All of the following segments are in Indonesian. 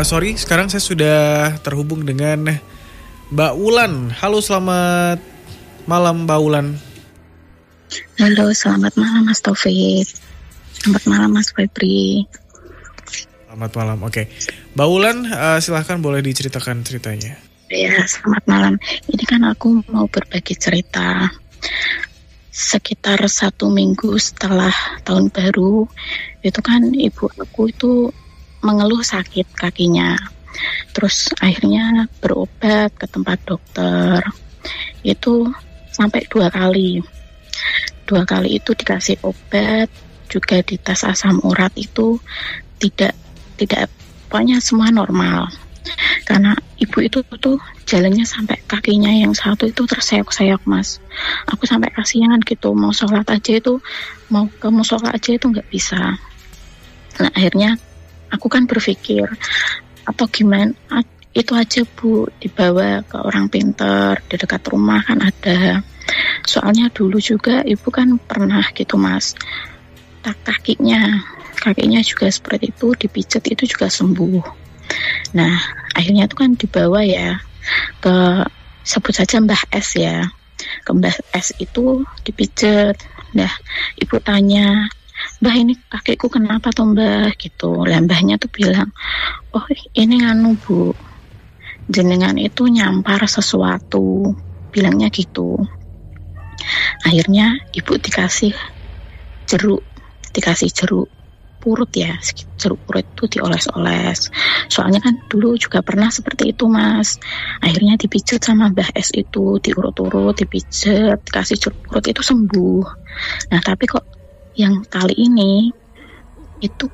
Sorry, sekarang saya sudah terhubung dengan Mbak Wulan. Halo, selamat malam Mbak Wulan. Halo, selamat malam Mas Taufik. Selamat malam Mas Febri. Selamat malam, oke. Mbak Wulan, silahkan boleh diceritakan ceritanya. Ya, selamat malam. Ini kan aku mau berbagi cerita. Sekitar 1 minggu setelah tahun baru, itu kan ibu aku itu mengeluh sakit kakinya. Terus akhirnya berobat ke tempat dokter. Itu sampai 2 kali. 2 kali itu dikasih obat, juga dites asam urat itu tidak pokoknya semua normal. Karena ibu itu tuh jalannya sampai kakinya yang satu itu terseok-seok Mas. Aku sampai kasihan gitu, mau sholat aja itu, mau ke musola aja itu nggak bisa. Nah akhirnya aku kan berpikir, atau gimana, itu aja Bu, dibawa ke orang pinter, di dekat rumah kan ada. Soalnya dulu juga ibu kan pernah gitu Mas, kakinya juga seperti itu, dipijat itu juga sembuh. Nah akhirnya itu kan dibawa ya ke, sebut saja Mbah S ya, ke Mbah S itu dipijat. Nah ibu tanya, Mbah ini kakiku kenapa toh Mbah gitu. Mbahnya tuh bilang, oh ini nganu Bu, jenengan itu nyampar sesuatu, bilangnya gitu. Akhirnya ibu dikasih jeruk purut ya, jeruk purut itu dioles-oles. Soalnya kan dulu juga pernah seperti itu Mas. Akhirnya dipijat sama Mbah S itu, diurut-urut, dipijat, dikasih jeruk purut itu sembuh. Nah tapi kok yang kali ini itu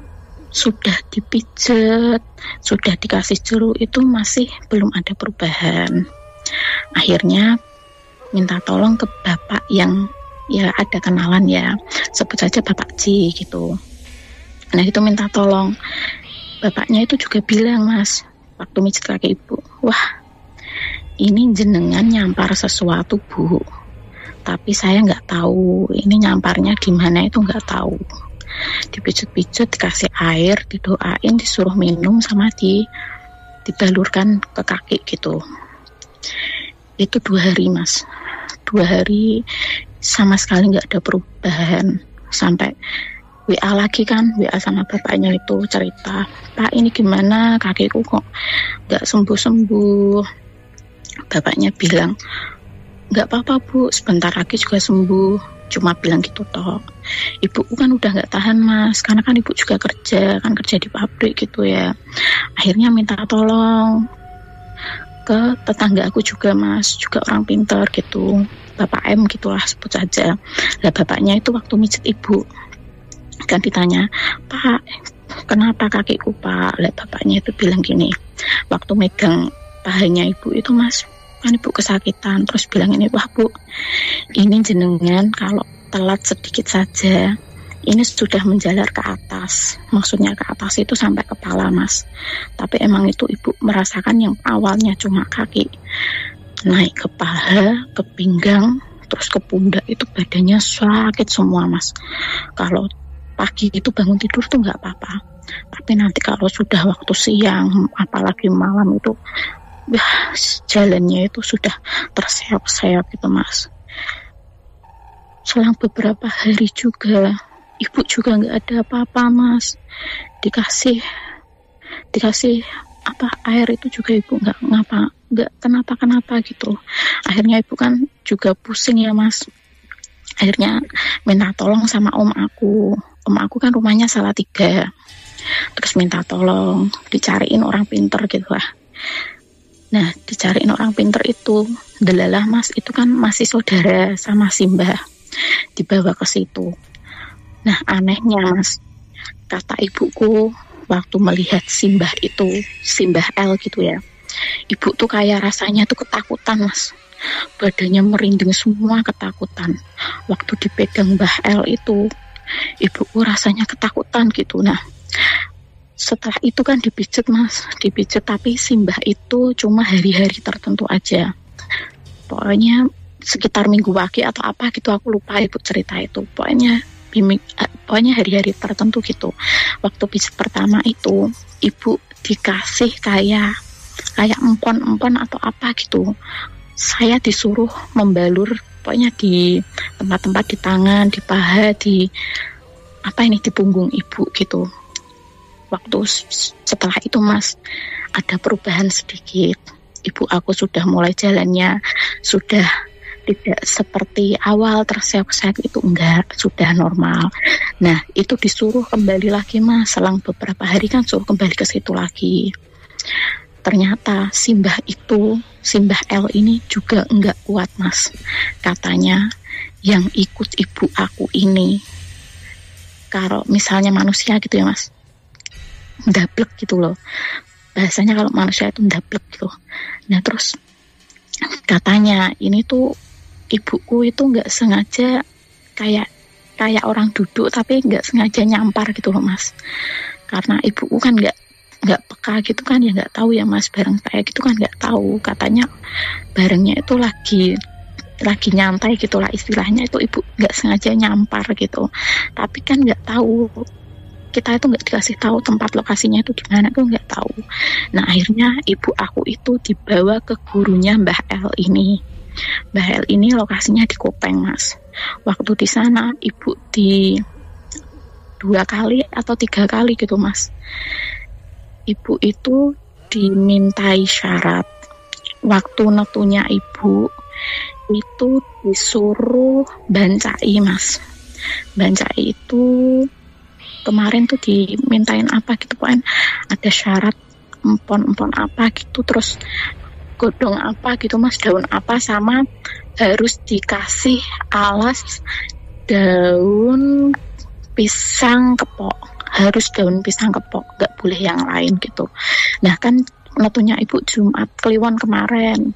sudah dipijat, sudah dikasih jeruk itu masih belum ada perubahan. Akhirnya minta tolong ke bapak yang ya ada kenalan ya, sebut saja Bapak J gitu. Nah itu minta tolong, bapaknya itu juga bilang Mas, waktu mijit kaki ibu, wah ini jenengan nyampar sesuatu Bu, tapi saya nggak tahu ini nyamparnya gimana, itu nggak tahu. Dipijat-pijat, dikasih air, didoain, disuruh minum sama dibalurkan ke kaki gitu. Itu 2 hari Mas, 2 hari sama sekali nggak ada perubahan. Sampai WA lagi kan, WA sama bapaknya itu cerita, Pak ini gimana kakiku kok nggak sembuh-sembuh. Bapaknya bilang, nggak apa-apa Bu, sebentar lagi juga sembuh. Cuma bilang gitu toh. Ibuku kan udah nggak tahan Mas, karena kan ibu juga kerja di pabrik gitu ya. Akhirnya minta tolong ke tetangga aku juga Mas, juga orang pintar gitu, Bapak M gitulah sebut saja. Lah bapaknya itu waktu mijit ibu kan ditanya, Pak kenapa kakiku Pak? Lah bapaknya itu bilang gini, waktu megang pahanya ibu itu Mas, kan ibu kesakitan, terus bilang ini, wah Bu, ini jenengan kalau telat sedikit saja ini sudah menjalar ke atas. Maksudnya ke atas itu sampai kepala Mas. Tapi emang itu ibu merasakan yang awalnya cuma kaki, naik ke paha, ke pinggang, terus ke pundak, itu badannya sakit semua Mas. Kalau pagi itu bangun tidur tuh nggak apa-apa, tapi nanti kalau sudah waktu siang apalagi malam itu jalannya itu sudah terseok-seok gitu Mas. Selang beberapa hari juga ibu juga nggak ada apa-apa Mas, dikasih air itu juga ibu nggak kenapa gitu. Akhirnya ibu kan juga pusing ya Mas, akhirnya minta tolong sama om aku kan rumahnya Salatiga, terus minta tolong dicariin orang pinter gitu lah. Nah dicariin orang pinter itu, delalah Mas, itu kan masih saudara sama Simbah, dibawa ke situ. Nah anehnya Mas, kata ibuku waktu melihat Simbah itu, Simbah L gitu ya, ibu tuh kayak rasanya tuh ketakutan Mas, badannya merinding semua ketakutan. Waktu dipegang Mbah L itu, ibuku rasanya ketakutan gitu. Nah setelah itu kan dipijat Mas, tapi Simbah itu cuma hari-hari tertentu aja, pokoknya sekitar minggu wage atau apa gitu, aku lupa ibu cerita itu. Pokoknya hari-hari tertentu gitu. Waktu pijat pertama itu ibu dikasih kayak empon-empon atau apa gitu. Saya disuruh membalur pokoknya di tempat-tempat, di tangan, di paha, di di punggung ibu gitu. Waktu setelah itu Mas, ada perubahan sedikit. Ibu aku sudah mulai jalannya, sudah tidak seperti awal terseok-seok itu, enggak, sudah normal. Nah, itu disuruh kembali lagi Mas, selang beberapa hari kan suruh kembali ke situ lagi. Ternyata Simbah L ini juga enggak kuat Mas. Katanya yang ikut ibu aku ini, kalau misalnya manusia gitu ya Mas, ndablek gitu loh. Bahasanya kalau manusia itu ndablek gitu. Nah terus katanya ini tuh ibuku itu enggak sengaja kayak orang duduk tapi enggak sengaja nyampar gitu loh Mas. Karena ibuku kan enggak peka gitu kan ya, nggak tahu ya Mas, bareng kayak gitu kan nggak tahu. Katanya barengnya itu lagi nyantai gitulah istilahnya, itu ibu nggak sengaja nyampar gitu, tapi kan nggak tahu, kita itu nggak dikasih tahu tempat lokasinya itu di mana tuh nggak tahu. Nah akhirnya ibu aku itu dibawa ke gurunya Mbah L ini. Mbah L ini lokasinya di Kopeng Mas. Waktu di sana ibu 2 kali atau 3 kali gitu Mas. Ibu itu dimintai syarat. Waktu netunya ibu itu disuruh bancai Mas. Bancai itu kemarin tuh dimintain apa gitu, pokoknya ada syarat empon-empon apa gitu, terus godong apa gitu Mas, daun apa, sama harus dikasih alas daun pisang kepok. Harus daun pisang kepok, gak boleh yang lain gitu. Nah kan netunya ibu Jumat Kliwon kemarin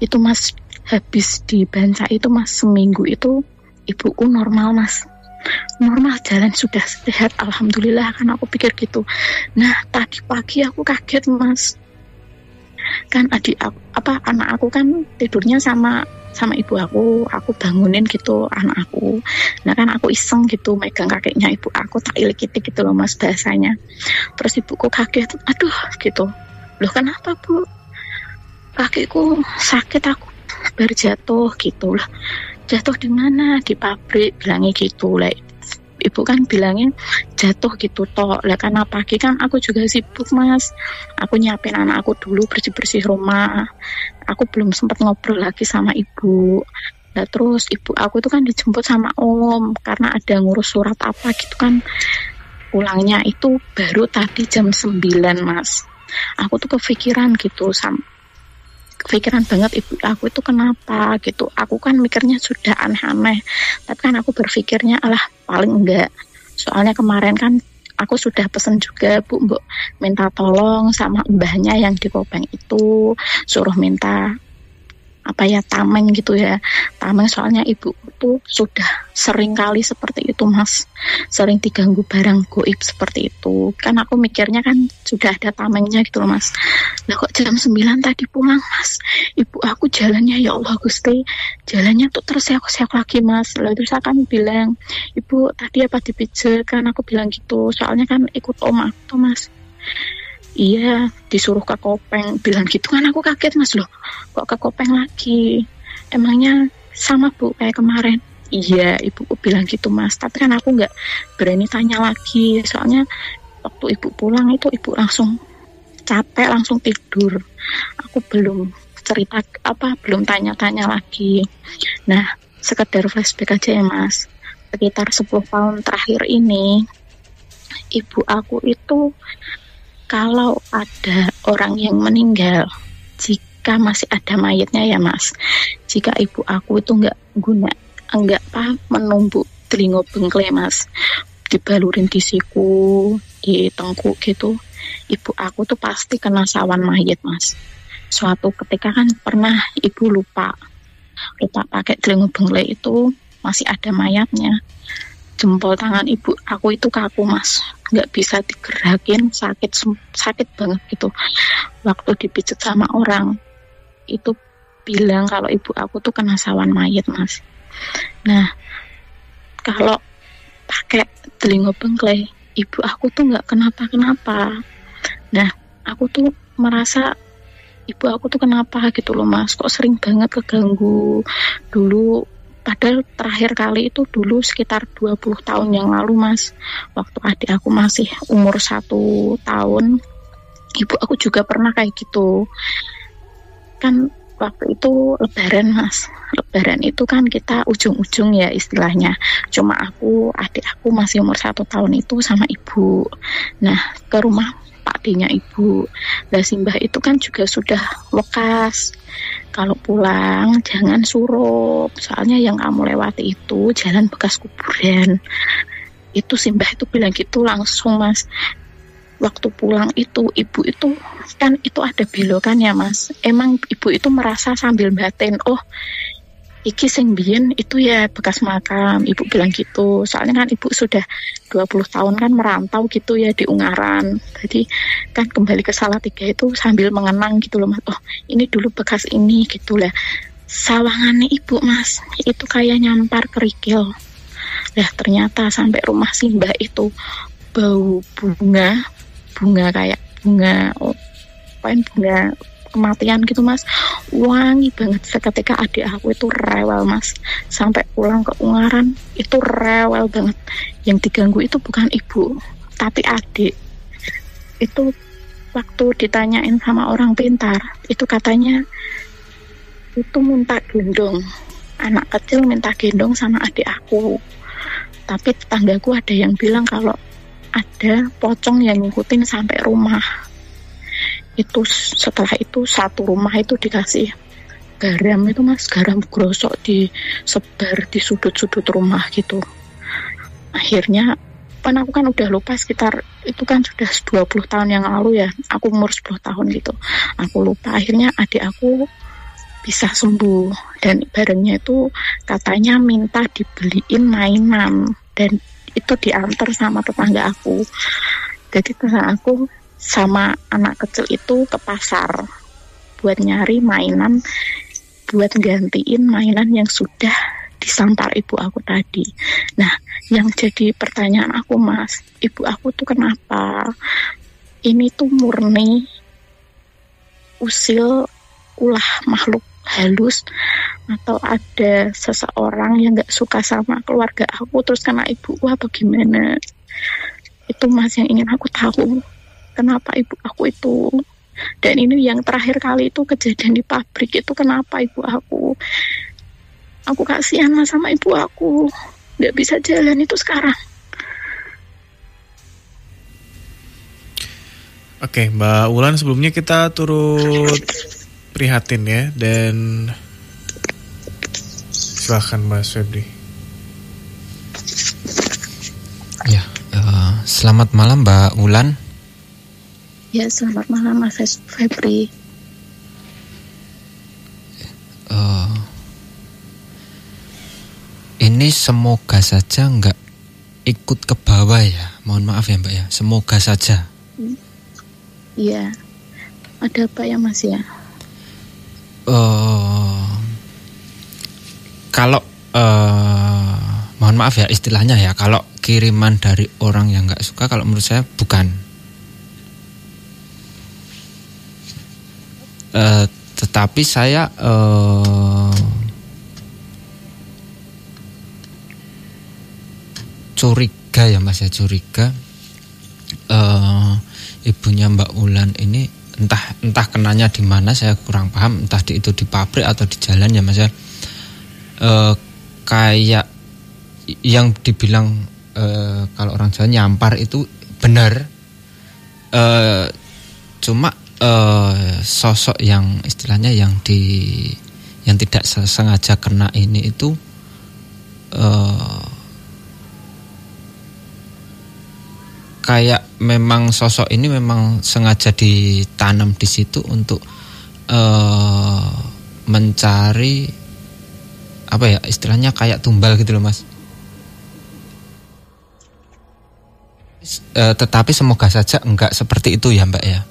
itu Mas, habis dibanca itu Mas, seminggu itu ibuku normal Mas, normal, jalan, sudah sehat alhamdulillah kan, aku pikir gitu. Nah tadi pagi aku kaget Mas, kan anak aku kan tidurnya sama ibu aku bangunin gitu anak aku. Nah kan aku iseng gitu megang kakinya ibu aku, tak ilik-ilik gitu loh Mas bahasanya. Terus ibuku kaget, aduh gitu, loh kenapa Bu? Kakiku sakit, aku baru jatuh gitu lah. Jatuh di mana? Di pabrik, bilangnya gitu lah. Ibu kan bilangnya jatuh gitu toh. Lah karena pagi kan aku juga sibuk Mas, aku nyiapin anak aku dulu, bersih-bersih rumah, aku belum sempat ngobrol lagi sama ibu. Nah terus ibu aku itu kan dijemput sama om karena ada ngurus surat apa gitu kan. Pulangnya itu baru tadi jam 9 Mas. Aku tuh kepikiran gitu, kepikiran banget ibu aku itu kenapa gitu. Aku kan mikirnya sudah aneh-aneh, tapi kan aku berpikirnya alah paling enggak, soalnya kemarin kan aku sudah pesen juga Bu, mbok minta tolong sama mbahnya yang di Kopeng itu, suruh minta tameng gitu ya, tameng, soalnya ibu tuh sudah sering kali seperti itu Mas, sering diganggu barang goib seperti itu kan. Aku mikirnya kan sudah ada tamengnya gitu loh Mas. Lah kok jam 9 tadi pulang Mas, ibu aku jalannya ya Allah Gusti, jalannya tuh terseok-seok lagi Mas. Lalu terus saya kan bilang, ibu tadi apa dipijat kan, aku bilang gitu, soalnya kan ikut om aku tuh Mas. Iya, disuruh ke Kopeng, bilang gitu kan. Aku kaget Mas, loh kok ke Kopeng lagi, emangnya sama Bu kayak kemarin? Iya, ibuku bilang gitu Mas, tapi kan aku nggak berani tanya lagi, soalnya waktu ibu pulang itu ibu langsung capek, langsung tidur. Aku belum belum tanya-tanya lagi. Nah, sekedar flashback aja ya Mas, sekitar 10 tahun terakhir ini ibu aku itu kalau ada orang yang meninggal, jika masih ada mayatnya ya Mas, jika ibu aku itu enggak menumbuk telinga bengkle Mas, dibalurin di siku, di tengkuk gitu, ibu aku tuh pasti kena sawan mayat Mas. Suatu ketika kan pernah ibu lupa pakai telinga bengkle itu, masih ada mayatnya. Jempol tangan ibu aku itu kaku Mas, nggak bisa digerakin, sakit banget gitu. Waktu dipijat sama orang itu bilang kalau ibu aku tuh kena sawan mayat Mas. Nah kalau pakai telinga bengkle, ibu aku tuh nggak kenapa-kenapa. Nah aku tuh merasa ibu aku tuh kenapa gitu loh Mas, kok sering banget keganggu dulu. Padahal terakhir kali itu dulu sekitar 20 tahun yang lalu Mas, waktu adik aku masih umur 1 tahun, ibu aku juga pernah kayak gitu. Kan waktu itu lebaran Mas, lebaran itu kan kita ujung-ujung ya istilahnya, cuma adik aku masih umur 1 tahun itu sama ibu. Nah ke rumah Pak D-nya ibu. Lah Simbah itu kan juga sudah lekas. Kalau pulang jangan surup, soalnya yang kamu lewati itu jalan bekas kuburan. Itu Simbah itu bilang gitu langsung Mas. Waktu pulang itu ibu itu kan itu ada belokan ya Mas. Emang ibu itu merasa sambil batin, oh iki sing biyen itu ya bekas makam, ibu bilang gitu. Soalnya kan ibu sudah 20 tahun kan merantau gitu ya di Ungaran. Jadi kan kembali ke Salatiga itu sambil mengenang gitu loh Mas. Oh ini dulu bekas ini gitu lah. Sawangannya ibu Mas, itu kayak nyampar kerikil. Nah ternyata sampai rumah Simbah itu bau bunga kayak bunga, bunga kematian gitu Mas, wangi banget. Seketika adik aku itu rewel Mas, sampai pulang ke Ungaran itu rewel banget. Yang diganggu itu bukan ibu tapi adik. Itu waktu ditanyain sama orang pintar itu katanya itu minta gendong, anak kecil minta gendong sama adik aku. Tapi tetanggaku ada yang bilang kalau ada pocong yang ngikutin sampai rumah. Itu setelah itu satu rumah itu dikasih garam itu Mas, garam grosok disebar di sudut-sudut rumah gitu. Akhirnya kan aku kan udah lupa, sekitar itu kan sudah 20 tahun yang lalu ya, aku umur 10 tahun gitu, aku lupa. Akhirnya adik aku bisa sembuh dan barengnya itu katanya minta dibeliin mainan dan itu diantar sama tetangga aku. Jadi tetangga aku sama anak kecil itu ke pasar buat nyari mainan, buat gantiin mainan yang sudah disampar ibu aku tadi. Nah, yang jadi pertanyaan aku Mas, ibu aku tuh kenapa? Ini tuh murni usil ulah makhluk halus atau ada seseorang yang gak suka sama keluarga aku terus kena ibu atau gimana? Itu Mas yang ingin aku tahu. Kenapa ibu aku itu, dan ini yang terakhir kali itu kejadian di pabrik itu, kenapa ibu aku kasihan Mas sama ibu aku nggak bisa jalan itu sekarang. Oke, Mbak Wulan, sebelumnya kita turut prihatin ya, dan silakan Mbak Febri. Ya, selamat malam Mbak Wulan. Ya, selamat malam Mas Febri. Ini semoga saja nggak ikut ke bawah ya. Mohon maaf ya Mbak ya. Semoga saja. Iya. Ada apa ya Mas ya? Kalau mohon maaf ya istilahnya ya. Kalau kiriman dari orang yang nggak suka, kalau menurut saya bukan. Tetapi saya curiga ya Mas ya, curiga ibunya Mbak Wulan ini entah kenanya di mana, saya kurang paham, entah itu di pabrik atau di jalan ya Mas ya. Kayak yang dibilang kalau orang Jawa nyampar itu benar, cuma sosok yang istilahnya yang tidak sengaja kena ini itu kayak memang sosok ini memang sengaja ditanam di situ untuk mencari apa ya istilahnya kayak tumbal gitu loh Mas. Tetapi semoga saja enggak seperti itu ya Mbak ya.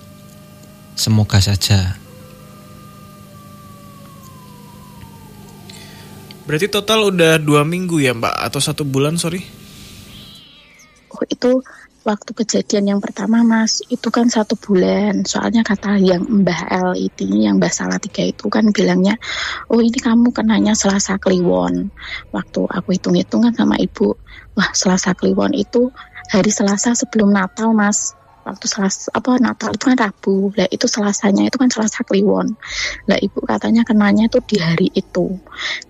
Semoga saja. Berarti total udah 2 minggu ya Mbak, atau 1 bulan, sorry? Oh itu waktu kejadian yang pertama Mas, itu kan 1 bulan. Soalnya kata yang Mbah L ini, yang Mbah Salatiga itu kan bilangnya, oh ini kamu kenanya Selasa Kliwon. Waktu aku hitung-hitung kan sama ibu, wah Selasa Kliwon itu hari Selasa sebelum Natal Mas. Waktu Selasa Natal itu kan Rabu, lah itu Selasanya itu kan Selasa Kliwon. Lah ibu katanya kenanya itu di hari itu.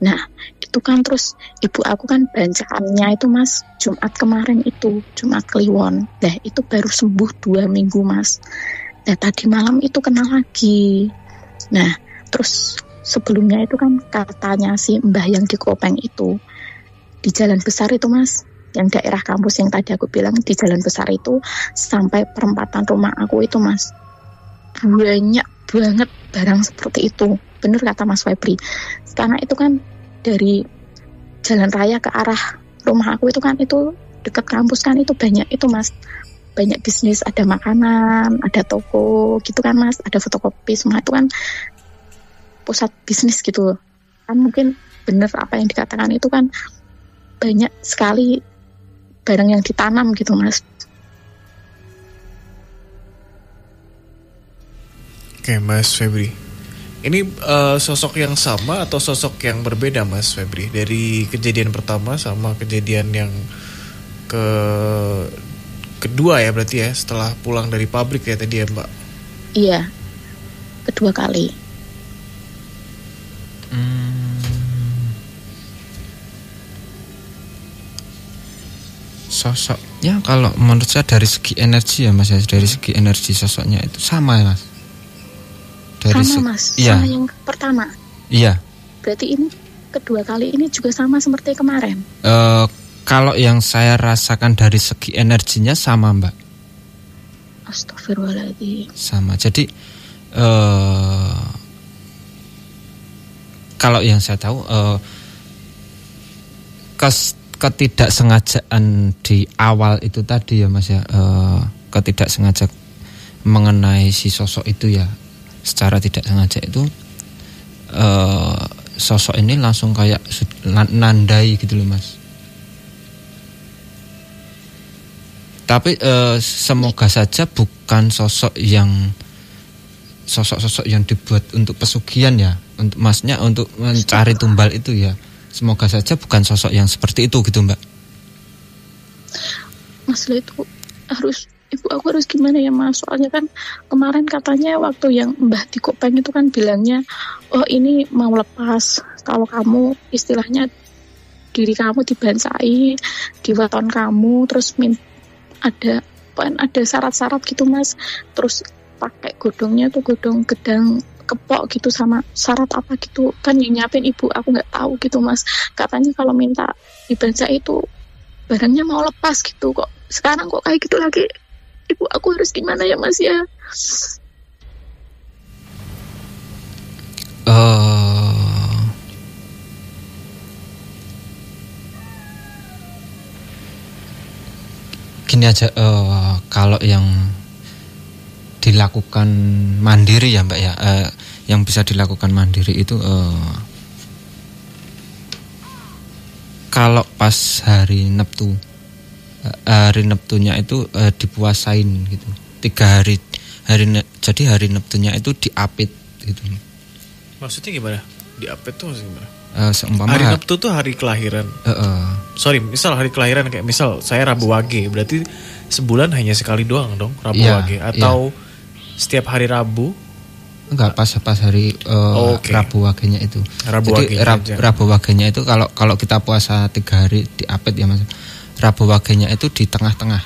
Nah itu kan terus ibu aku kan bancaannya itu Mas Jumat kemarin itu, Jumat Kliwon. Nah itu baru sembuh 2 minggu Mas. Nah tadi malam itu kena lagi. Nah terus sebelumnya itu kan katanya si Mbah yang di Kopeng itu, di Jalan Besar itu Mas, yang daerah kampus yang tadi aku bilang, di Jalan Besar itu sampai perempatan rumah aku itu Mas, banyak banget barang seperti itu. Bener kata Mas Febri, karena itu kan dari jalan raya ke arah rumah aku itu kan, itu dekat kampus kan, itu banyak itu Mas, banyak bisnis, ada makanan, ada toko gitu kan Mas, ada fotokopi, semua itu kan pusat bisnis gitu kan. Mungkin bener apa yang dikatakan itu kan, banyak sekali barang yang ditanam gitu Mas. Oke Mas Febri, ini sosok yang sama atau sosok yang berbeda Mas Febri, dari kejadian pertama sama kejadian yang kedua ya berarti ya, setelah pulang dari pabrik ya tadi ya Mbak? Iya, kedua kali. Sosoknya kalau menurut saya dari segi energi ya Mas, dari segi energi sosoknya itu sama ya Mas. Sama Mas, iya. Sama yang pertama. Iya. Berarti ini kedua kali ini juga sama seperti kemarin. Kalau yang saya rasakan dari segi energinya sama Mbak. Astagfirullahaladzim. Sama. Jadi kalau yang saya tahu ketidaksengajaan di awal itu tadi ya Mas ya, ketidaksengajaan mengenai si sosok itu ya, secara tidak sengaja itu sosok ini langsung kayak nandai gitu loh Mas. Tapi semoga saja bukan sosok yang dibuat untuk pesugihan ya, untuk Masnya untuk mencari tumbal itu ya. Semoga saja bukan sosok yang seperti itu gitu Mbak. Mas itu ibu aku harus gimana ya Mas? Soalnya kan kemarin katanya waktu yang Mbah di Kopeng itu kan bilangnya, oh ini mau lepas, kalau kamu istilahnya diri kamu dibansai, diweton kamu, terus ada syarat-syarat gitu Mas. Terus pakai godongnya tuh godong gedang kepok gitu, sama syarat apa gitu kan yang nyiapin ibu, aku nggak tahu gitu Mas. Katanya kalau minta dibansai itu barangnya mau lepas gitu, kok sekarang kok kayak gitu lagi. Ibu aku harus gimana ya Mas ya? Gini aja, kalau yang dilakukan mandiri ya Mbak ya, yang bisa dilakukan mandiri itu kalau pas hari Neptunya itu dipuasain gitu 3 hari, jadi hari Neptunya itu diapit gitu. Maksudnya gimana? Diapit tuh maksudnya gimana? Seumpama hari Neptu tuh hari kelahiran. Sorry, misal hari kelahiran kayak misal saya Rabu Wage, berarti sebulan hanya sekali doang dong Rabu Wage, atau setiap hari Rabu? Enggak, pas hari Rabu Wagenya itu. Jadi Rabu Wagenya itu kalau kita puasa 3 hari diapit ya Mas. Rabu Wagenya itu di tengah-tengah.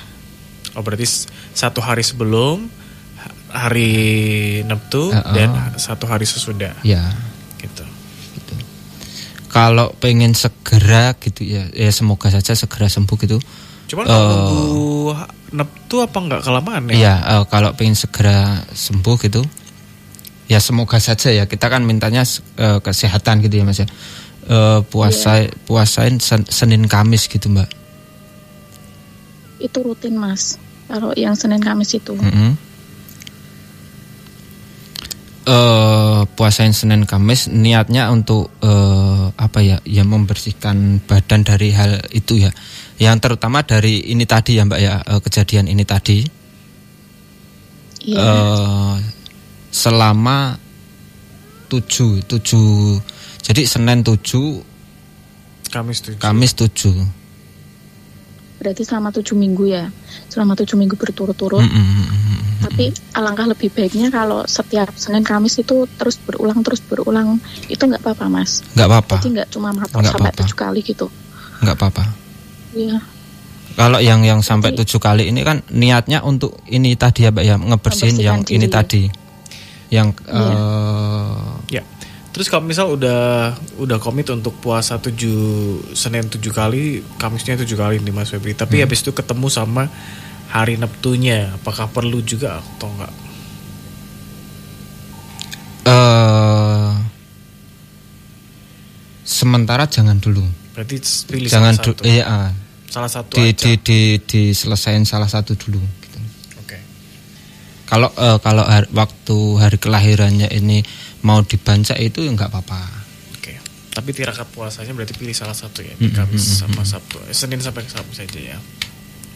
Oh berarti 1 hari sebelum hari Neptu dan 1 hari sesudah. Ya. Gitu. Kalau pengen segera gitu ya semoga saja segera sembuh gitu. Cuman kalau nunggu Neptu apa enggak kelamaan ya? Iya, kalau pengen segera sembuh gitu, ya semoga saja ya, kita kan mintanya kesehatan gitu ya Mas ya. Puasain Senin Kamis gitu Mbak. Itu rutin Mas, kalau yang Senin Kamis itu. puasain Senin Kamis niatnya untuk ya membersihkan badan dari hal itu ya, yang terutama dari ini tadi ya Mbak ya, kejadian ini tadi. Selama 7 jadi Senin 7 Kamis 7 berarti selama 7 minggu ya, selama 7 minggu berturut-turut. Tapi alangkah lebih baiknya kalau setiap Senin Kamis itu terus berulang itu nggak apa-apa Mas. Nggak apa-apa. Jadi nggak cuma matok sampai 7 kali gitu. Nggak apa-apa. Iya. Kalau yang sampai 7 kali ini kan niatnya untuk ini tadi ya Mbak ya, ngebersihin yang diri. Ini tadi. Yang ya. Terus kalau misal udah komit untuk puasa Senin 7 kali, Kamisnya 7 kali nih Mas Febri. Tapi habis itu ketemu sama hari Neptunya, apakah perlu juga atau enggak? Sementara jangan dulu. Berarti pilih jangan salah satu. Salah satu aja. Diselesain salah satu dulu. Gitu. Oke. Kalau waktu hari kelahirannya ini mau dibancak itu ya nggak apa-apa. Oke. Tapi tirakat puasanya berarti pilih salah satu ya, Kamis sama Sabtu, Senin sampai Sabtu saja ya.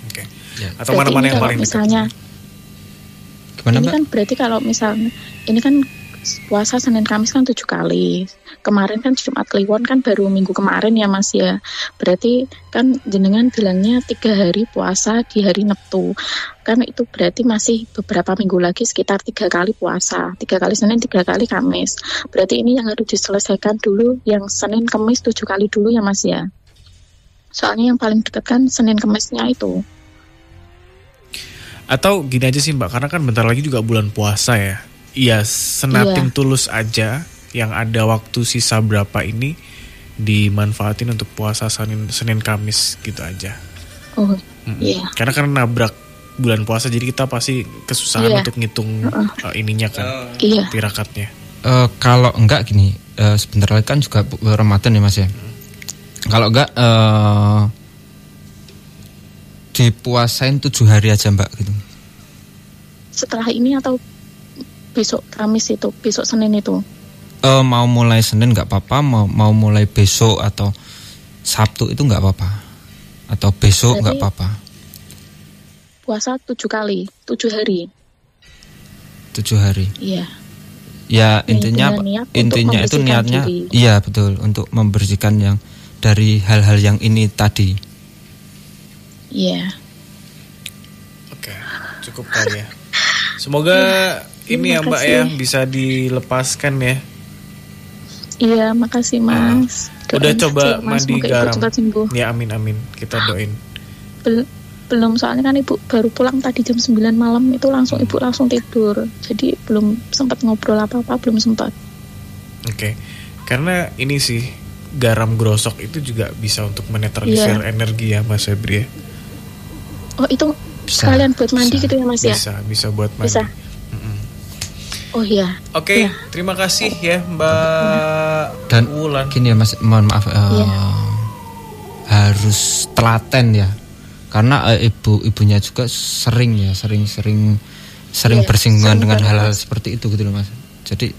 Oke. Ya. Atau berarti mana-mana yang paling misalnya dekat? Gimana, ini kan berarti kalau misalnya ini kan puasa Senin Kamis kan 7 kali. Kemarin kan Jumat Kliwon kan baru minggu kemarin ya Mas ya. Berarti kan jenengan bilangnya 3 hari puasa di hari Neptu. Kan itu berarti masih beberapa minggu lagi sekitar 3 kali puasa. 3 kali Senin, 3 kali Kamis. Berarti ini yang harus diselesaikan dulu yang Senin Kamis 7 kali dulu ya Mas ya. Soalnya yang paling dekat kan Senin Kamisnya itu. Atau gini aja sih Mbak, karena kan bentar lagi juga bulan puasa ya. Iya, senatin tulus aja yang ada waktu sisa berapa ini dimanfaatin untuk puasa Senin Kamis gitu aja. Oh, iya. Karena kan nabrak bulan puasa jadi kita pasti kesusahan untuk ngitung ininya kan, tirakatnya. Kalau enggak gini, sebentar lagi kan juga Ramadan ya Mas ya. Kalau enggak dipuasain 7 hari aja Mbak gitu. Setelah ini atau besok Kamis itu, besok Senin itu? Mau mulai Senin nggak apa-apa, mau mulai besok atau Sabtu itu nggak apa-apa, atau besok nggak apa-apa. Puasa 7 kali, 7 hari. 7 hari. Iya. Ya intinya itu niatnya, diri. Iya betul, untuk membersihkan yang dari hal-hal yang ini tadi. Iya. Oke, cukup kali ya. Semoga ini ya Mbak ya bisa dilepaskan ya. Iya, makasih Mas. Udah coba mandi garam. Ya amin, kita doain. Belum, soalnya kan Ibu baru pulang tadi jam 9 malam itu langsung Ibu langsung tidur. Jadi belum sempat ngobrol apa-apa, belum sempat. Oke. Karena ini sih garam grosok itu juga bisa untuk menetralisir energi ya Mas Febri ya. Oh, itu bisa, sekalian buat mandi gitu ya Mas ya? Bisa buat mandi. Bisa. Oh iya. Oke, terima kasih ya Mbak dan Wulan. Gini ya Mas, mohon maaf harus telaten ya. Karena ibunya juga sering bersinggungan dengan hal-hal seperti itu gitu loh Mas. Jadi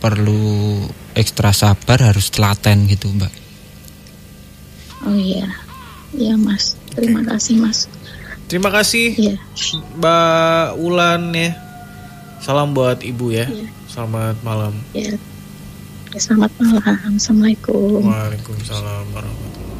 perlu ekstra sabar, harus telaten gitu Mbak. Oh iya. Iya Mas. Terima kasih Mas. Terima kasih Mbak Wulan ya. Salam buat Ibu ya. Selamat malam. Selamat malam. Assalamualaikum. Waalaikumsalam warahmatullahi wabarakatuh.